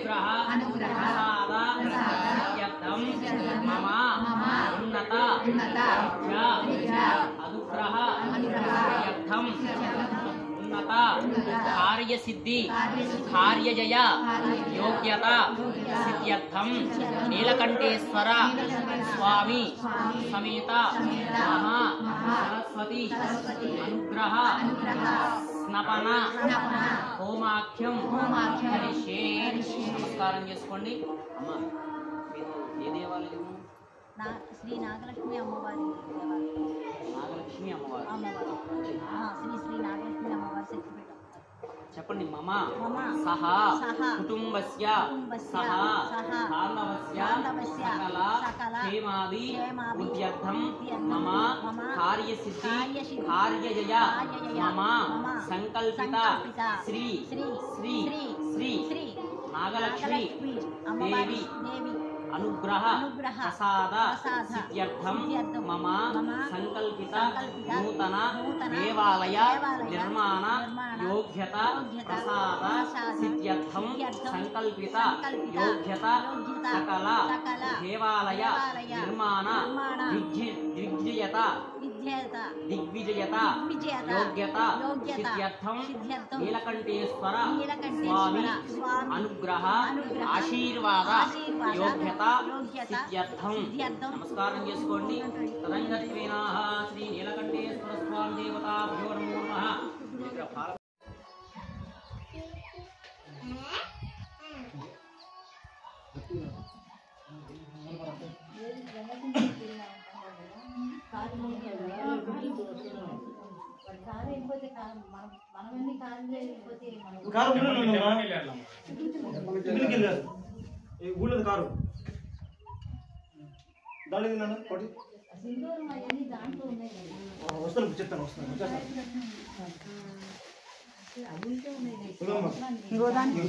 अनुग्रह मम उन्नत अनुग्रह उन्नत कार्य सिद्धि कार्यजय योग्यता सिद्ध्यर्थम नीलकंठेश्वर स्वामी समेत महा सरस्वती अनुग्रह स्नपन होमाख्यम हरिषे नमस्कारं చేసుకోండి అమ్మ ఏ దేవాలయం శ్రీ నాగలక్ష్మి అమ్మవారి దేవాలయం నాగలక్ష్మి అమ్మవారు శ్రీ నాగలక్ష్మి అమ్మవారి శక్తిపీఠం చెప్పండి మమ సహ కుటుంబస్య సహ బాంధవస్య సకల క్షేమాది వృద్ధ్యర్థం మమ కార్యసిద్ధి కార్యజయ మమ సంకల్పిత శ్రీ శ్రీ శ్రీ నాగలక్ష్మి దేవి अनुग्रह प्रसाद सिद्ध्यर्थम मम संकल्पित नूतन देवालय निर्माण योग्यता प्रसाद सिद्ध्यर्थम संकल्पित योग्यता सकल देवालय निर्माण दिग्विजयता योग्यता सिद्ध्यर्थम नीलकंठेश्वर स्वामी अनुग्रह आशीर्वाद योग्यता सिद्ध्यर्थम नमस्कारं చేసుకోండి తదంగత్వేనాః శ్రీ నీలకంఠేశ్వర స్వామి దేవతాభ్యో నమో నమః కారు దాని వస్తాను చెప్తాను గోదానికి